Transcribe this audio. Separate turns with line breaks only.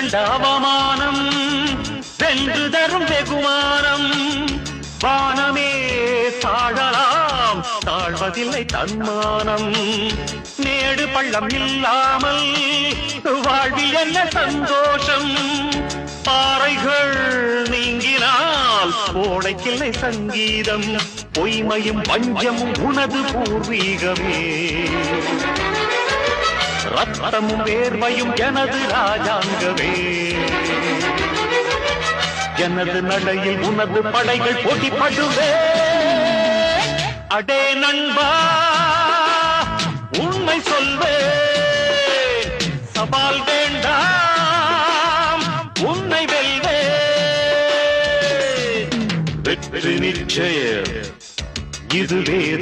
கண்ட அவமானம் வென்று தரும் வெகுமானம் வானமே தாழலாம் தாழ்வதில்லை தன்மானம் மேடு பள்ளம் இல்லாமல் வாழ்வில் என்ன சந்தோஷம் பாறைகள் நீங்கினால் கோடைக்கில்லை சங்கீதம் பொய்மையும் பஞ்சமும் உனது பூர்வீகமே ரத்தமும் வேர்வையும் எனது ராஜாங்கமே எனது நடையில் உனது படைகள் போட்டிப்படுவே அடே நண்பா உண்மை சொல்வே சவால் வேண்டாம் உன்னை வெல்வே வெற்றி நிச்சயம் இது வேத